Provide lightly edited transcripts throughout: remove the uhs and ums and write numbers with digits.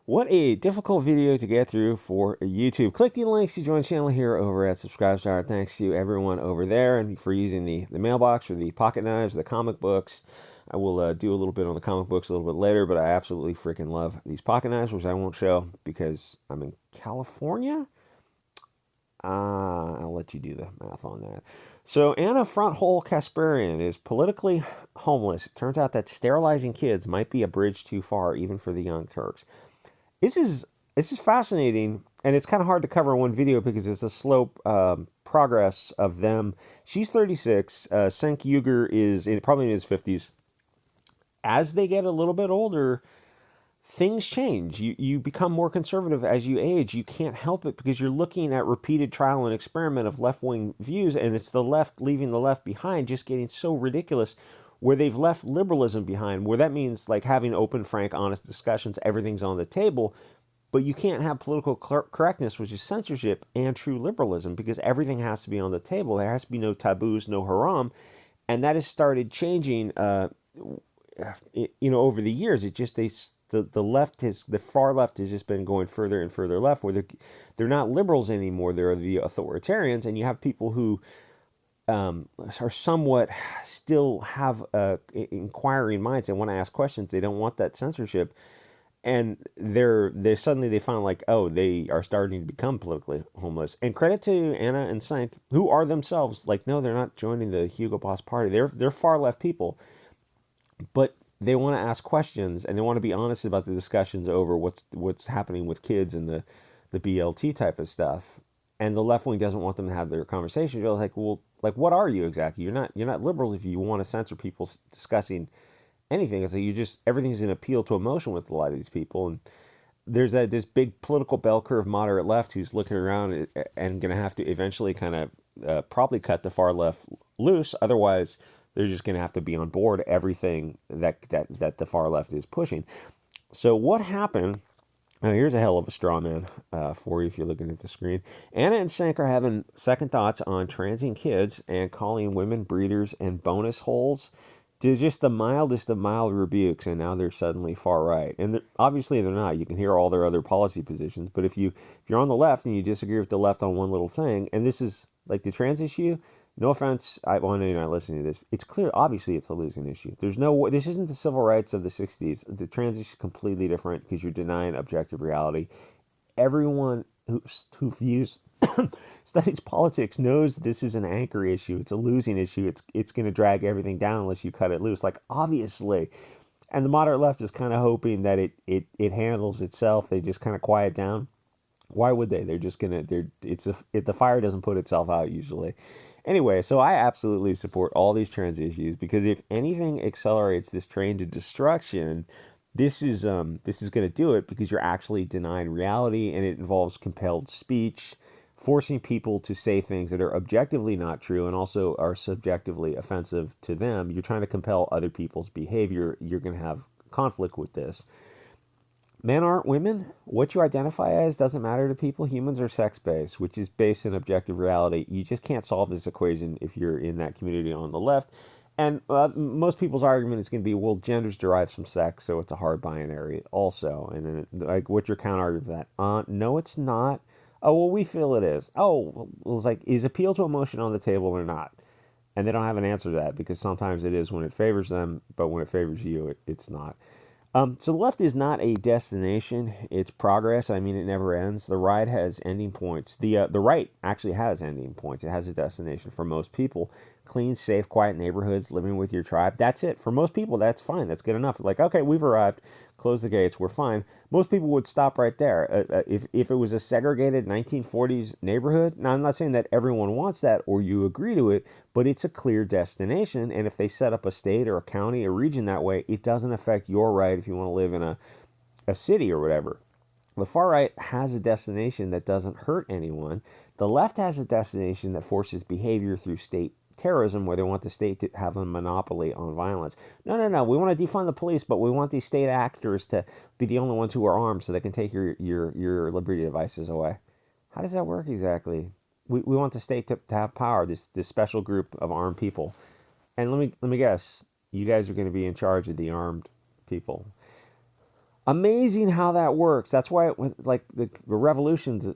What a difficult video to get through for YouTube. Click the links to join the channel here over at Subscribestar. Thanks to everyone over there and for using the mailbox or the pocket knives, the comic books. I will do a little bit on the comic books a little bit later, but I absolutely freaking love these pocket knives, which I won't show because I'm in California. I'll let you do the math on that. So Anna Fronthole Kasparian is politically homeless. It turns out that sterilizing kids might be a bridge too far, even for the Young Turks. This is fascinating, and it's kind of hard to cover in one video because it's a slow progress of them. She's 36. Cenk Uygur is probably in his 50s. As they get a little bit older, things change. You become more conservative as you age. You can't help it because you're looking at repeated trial and experiment of left-wing views, and it's the left leaving the left behind, just getting so ridiculous, where they've left liberalism behind, where that means like having open, frank, honest discussions, everything's on the table, but you can't have political correctness, which is censorship, and true liberalism, because everything has to be on the table. There has to be no taboos, no haram, and that has started changing, over the years. It just, the left has, the far left has just been going further and further left, where they're not liberals anymore, they're the authoritarians, and you have people who are somewhat still have inquiring minds and want to ask questions. They don't want that censorship, and they suddenly find like, oh, they are starting to become politically homeless. And credit to Anna and Cenk, who are themselves like, no, they're not joining the Hugo Boss party. They're far left people, but they want to ask questions and they want to be honest about the discussions over what's happening with kids and the BLT type of stuff. And the left wing doesn't want them to have their conversation. You're like, well, like, what are you exactly? You're not liberals if you want to censor people discussing anything. It's like everything's an appeal to emotion with a lot of these people. And there's this big political bell curve moderate left who's looking around and going to have to eventually kind of probably cut the far left loose. Otherwise, they're just going to have to be on board everything that the far left is pushing. So what happened? Now, here's a hell of a straw man for you if you're looking at the screen. Anna and Cenk are having second thoughts on transing kids and calling women breeders and bonus holes. To just the mildest of mild rebukes, and now they're suddenly far right. And obviously they're not. You can hear all their other policy positions. But if you're on the left and you disagree with the left on one little thing, and this is like the trans issue, no offense, I know you're not listening to this. It's clear, obviously, it's a losing issue. This isn't the civil rights of the 60s. The trans issue is completely different because you're denying objective reality. Everyone who views, studies politics knows this is an anchor issue. It's a losing issue. It's going to drag everything down unless you cut it loose. Like, obviously. And the moderate left is kind of hoping that it handles itself. They just kind of quiet down. Why would they? They're just going to, the fire doesn't put itself out usually. Anyway, so I absolutely support all these trans issues because if anything accelerates this train to destruction, this is going to do it because you're actually denying reality, and it involves compelled speech, forcing people to say things that are objectively not true and also are subjectively offensive to them. You're trying to compel other people's behavior. You're going to have conflict with this. Men aren't women. What you identify as doesn't matter to people. Humans are sex-based, which is based in objective reality. You just can't solve this equation if you're in that community on the left. And most people's argument is going to be, well, gender's derived from sex, so it's a hard binary also. And then, like, what's your counter to that? No, it's not. Oh, well, we feel it is. Oh, well, it's like, is appeal to emotion on the table or not? And they don't have an answer to that because sometimes it is when it favors them, but when it favors you, it's not. So the left is not a destination, it's progress. I mean, it never ends. The ride has ending points. The right actually has ending points. It has a destination for most people. Clean, safe, quiet neighborhoods, living with your tribe. That's it. For most people, that's fine. That's good enough. Like, okay, we've arrived. Close the gates. We're fine. Most people would stop right there. If it was a segregated 1940s neighborhood, now I'm not saying that everyone wants that or you agree to it, but it's a clear destination. And if they set up a state or a county or region that way, it doesn't affect your right if you want to live in a city or whatever. The far right has a destination that doesn't hurt anyone. The left has a destination that forces behavior through state terrorism, where they want the state to have a monopoly on violence. No. We want to defund the police, but we want these state actors to be the only ones who are armed so they can take your liberty devices away. How does that work exactly? We want the state to have power, this special group of armed people. And let me guess, you guys are going to be in charge of the armed people. Amazing how that works. That's why, like the revolution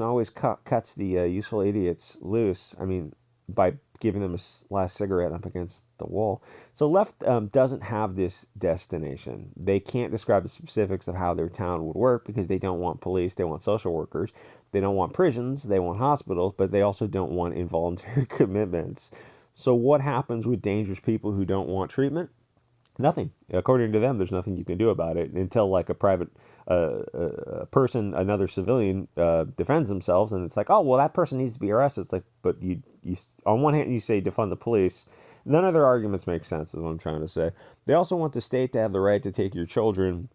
always cuts the useful idiots loose. I mean, by giving them a last cigarette up against the wall. So left doesn't have this destination. They can't describe the specifics of how their town would work because they don't want police. They want social workers. They don't want prisons. They want hospitals, but they also don't want involuntary commitments. So what happens with dangerous people who don't want treatment? Nothing. According to them, there's nothing you can do about it until like a private person, another civilian, defends themselves, and it's like, oh well, that person needs to be arrested. It's like, but you on one hand you say defund the police, none of their arguments make sense. Is what I'm trying to say. They also want the state to have the right to take your children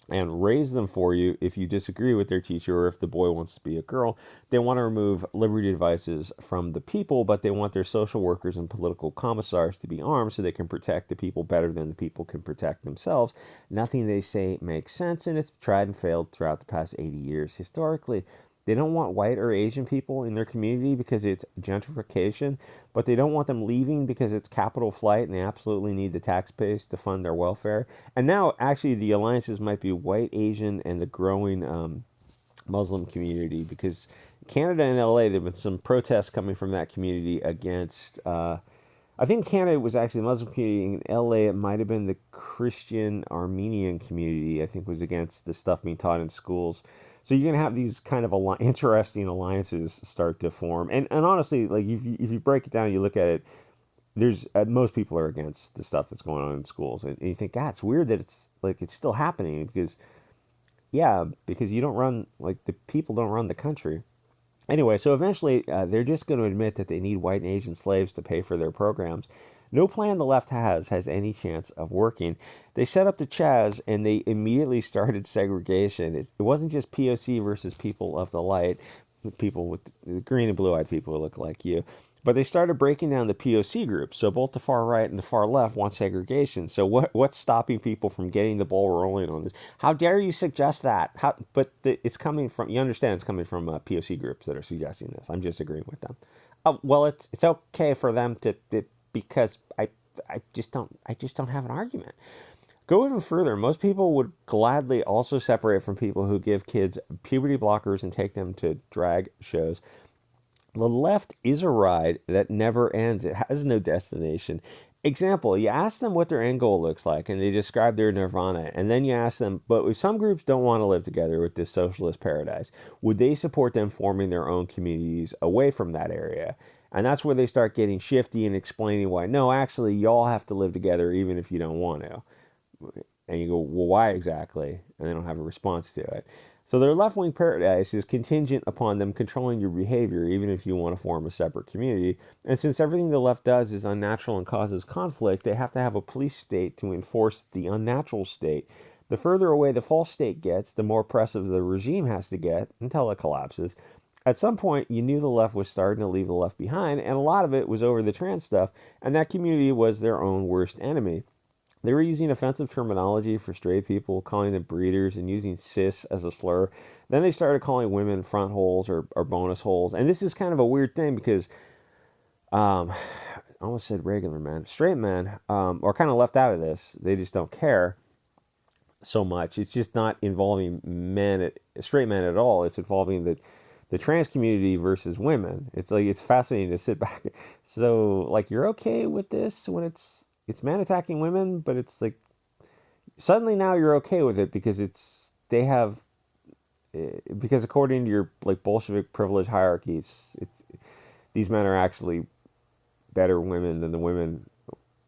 and raise them for you if you disagree with their teacher or if the boy wants to be a girl. They want to remove liberty devices from the people, but they want their social workers and political commissars to be armed so they can protect the people better than the people can protect themselves. Nothing they say makes sense, and it's tried and failed throughout the past 80 years historically. They don't want white or Asian people in their community because it's gentrification, but they don't want them leaving because it's capital flight and they absolutely need the tax base to fund their welfare. And now, actually, the alliances might be white, Asian, and the growing Muslim community, because Canada and LA, there have been some protests coming from that community against. I think Canada was actually the Muslim community. In LA, it might have been the Christian Armenian community, I think, was against the stuff being taught in schools. So you're going to have these kind of interesting alliances start to form. And honestly, like if you break it down, you look at it, there's most people are against the stuff that's going on in schools. And you think, God, it's weird that it's still happening because, yeah, because you don't run, like the people don't run the country. Anyway, so eventually they're just going to admit that they need white and Asian slaves to pay for their programs. No plan the left has any chance of working. They set up the Chaz and they immediately started segregation. It wasn't just POC versus people of the light, people with the green and blue-eyed people who look like you. But they started breaking down the POC groups. So both the far right and the far left want segregation. So what's stopping people from getting the ball rolling on this? How dare you suggest that? It's coming from, you understand, it's coming from POC groups that are suggesting this. I'm disagreeing with them. Well, it's okay for them to because I just don't have an argument. Go even further. Most people would gladly also separate from people who give kids puberty blockers and take them to drag shows. The left is a ride that never ends. It has no destination. Example, you ask them what their end goal looks like, and they describe their nirvana. And then you ask them, but if some groups don't want to live together with this socialist paradise, would they support them forming their own communities away from that area? And that's where they start getting shifty and explaining why, no, actually, y'all have to live together even if you don't want to. And you go, well, why exactly? And they don't have a response to it. So their left-wing paradise is contingent upon them controlling your behavior, even if you want to form a separate community. And since everything the left does is unnatural and causes conflict, they have to have a police state to enforce the unnatural state. The further away the false state gets, the more oppressive the regime has to get until it collapses. At some point, you knew the left was starting to leave the left behind, and a lot of it was over the trans stuff, and that community was their own worst enemy. They were using offensive terminology for straight people, calling them breeders and using cis as a slur. Then they started calling women front holes or bonus holes. And this is kind of a weird thing because, I almost said regular men, straight men are kind of left out of this. They just don't care so much. It's just not involving straight men at all. It's involving the trans community versus women. It's like, it's fascinating to sit back. So like, you're okay with this when it's men attacking women, but it's like suddenly now you're okay with it because because according to your like Bolshevik privilege hierarchies, these men are actually better women than the women.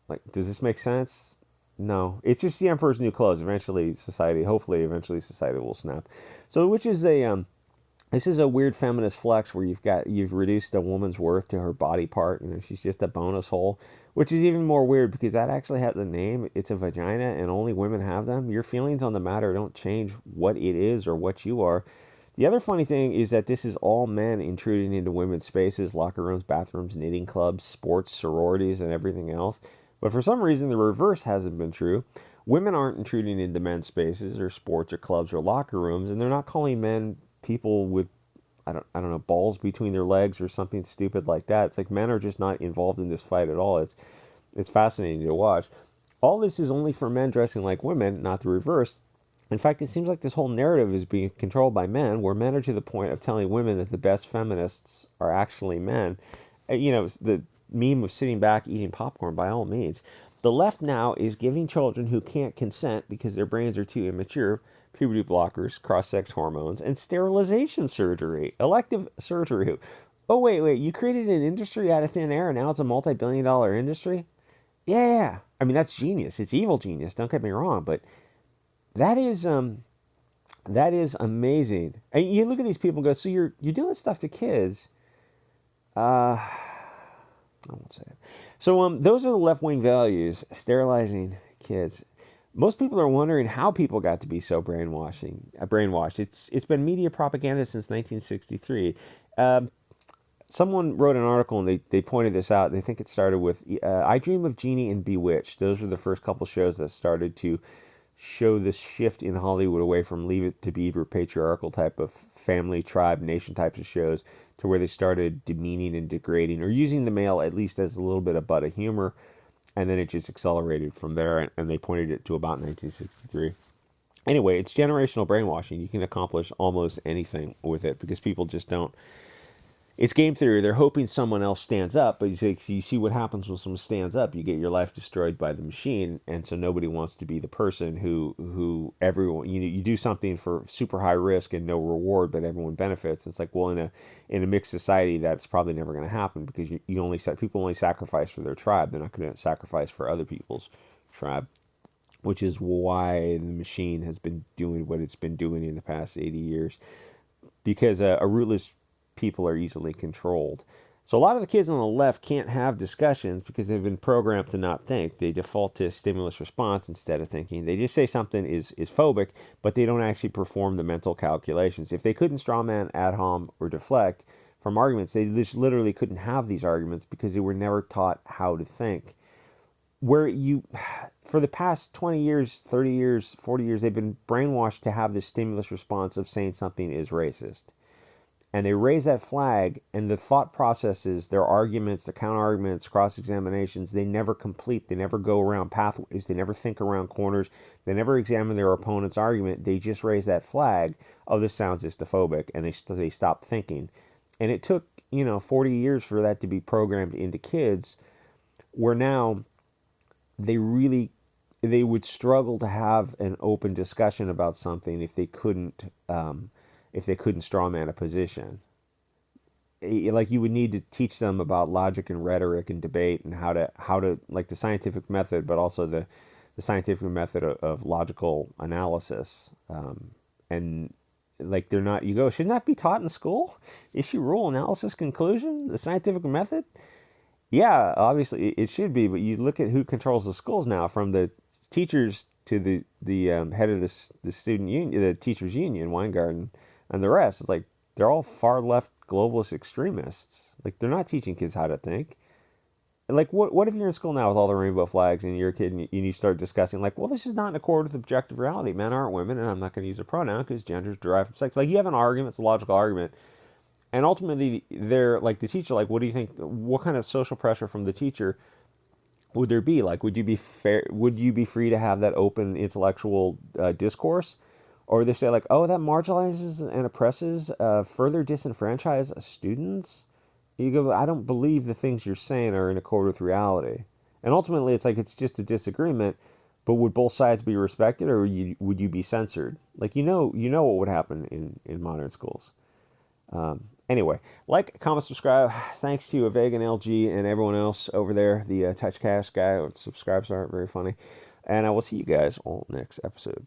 Like, does this make sense? No, it's just the emperor's new clothes. Hopefully society will snap. So this is a weird feminist flex where you've reduced a woman's worth to her body part. You know, she's just a bonus hole, which is even more weird because that actually has a name. It's a vagina, and only women have them. Your feelings on the matter don't change what it is or what you are. The other funny thing is that this is all men intruding into women's spaces, locker rooms, bathrooms, knitting clubs, sports, sororities, and everything else. But for some reason, the reverse hasn't been true. Women aren't intruding into men's spaces or sports or clubs or locker rooms, and they're not calling men people with I don't know, balls between their legs or something stupid like that. It's like men are just not involved in this fight at all. It's fascinating to watch. All this is only for men dressing like women, not the reverse. In fact, it seems like this whole narrative is being controlled by men, where men are to the point of telling women that the best feminists are actually men. The meme of sitting back eating popcorn, by all means. The left now is giving children who can't consent because their brains are too immature puberty blockers, cross-sex hormones, and sterilization surgery, elective surgery. Oh, wait, you created an industry out of thin air and now it's a multi-billion-dollar industry? Yeah. I mean, that's genius. It's evil genius, don't get me wrong, but that is amazing. And you look at these people and go, so you're doing stuff to kids. I won't say it. So those are the left-wing values, sterilizing kids. Most people are wondering how people got to be so brainwashed. It's been media propaganda since 1963. Someone wrote an article and they pointed this out. They think it started with I Dream of Jeannie and Bewitched. Those were the first couple shows that started to show this shift in Hollywood away from Leave It to Beaver patriarchal type of family, tribe, nation types of shows to where they started demeaning and degrading or using the male at least as a little bit of butt of humor. And then it just accelerated from there, and they pointed it to about 1963. Anyway, it's generational brainwashing. You can accomplish almost anything with it because people just don't. It's game theory. They're hoping someone else stands up, but you see what happens when someone stands up. You get your life destroyed by the machine, and so nobody wants to be the person who everyone you do something for super high risk and no reward, but everyone benefits. It's like, well, in a mixed society, that's probably never going to happen because people only sacrifice for their tribe. They're not going to sacrifice for other people's tribe, which is why the machine has been doing what it's been doing in the past 80 years, because a rootless people are easily controlled. So a lot of the kids on the left can't have discussions because they've been programmed to not think. They default to stimulus response instead of thinking. They just say something is phobic, but they don't actually perform the mental calculations. If they couldn't strawman, ad hom, or deflect from arguments, they just literally couldn't have these arguments because they were never taught how to think. For the past 20 years, 30 years, 40 years, they've been brainwashed to have this stimulus response of saying something is racist. And they raise that flag, and the thought processes, their arguments, the counter-arguments, cross-examinations, they never complete. They never go around pathways. They never think around corners. They never examine their opponent's argument. They just raise that flag, oh, this sounds istophobic, and they stop thinking. And it took, 40 years for that to be programmed into kids, where now they would struggle to have an open discussion about something if they couldn't strawman a position. Like, you would need to teach them about logic and rhetoric and debate and how to like the scientific method, but also the scientific method of logical analysis. And like, shouldn't that be taught in school? Issue, rule, analysis, conclusion, the scientific method? Yeah, obviously it should be, but you look at who controls the schools now, from the teachers to the head of the student union, the teachers union, Weingarten, and the rest. It's like they're all far left globalist extremists. Like, they're not teaching kids how to think. Like, what if you're in school now with all the rainbow flags and you're a kid and you start discussing, like, well, this is not in accord with objective reality. Men aren't women, and I'm not going to use a pronoun because gender is derived from sex. Like, you have an argument, it's a logical argument. And ultimately, they're like, the teacher, like, what do you think? What kind of social pressure from the teacher would there be? Like, would you be fair? Would you be free to have that open intellectual discourse? Or they say, like, oh, that marginalizes and oppresses, further disenfranchise students? You go, I don't believe the things you're saying are in accord with reality. And ultimately, it's like, it's just a disagreement. But would both sides be respected, or would you be censored? Like, what would happen in modern schools. Anyway, like, comment, subscribe. Thanks to Vegan LG and everyone else over there. The Touch Cash guy, subscribes aren't very funny. And I will see you guys on next episode.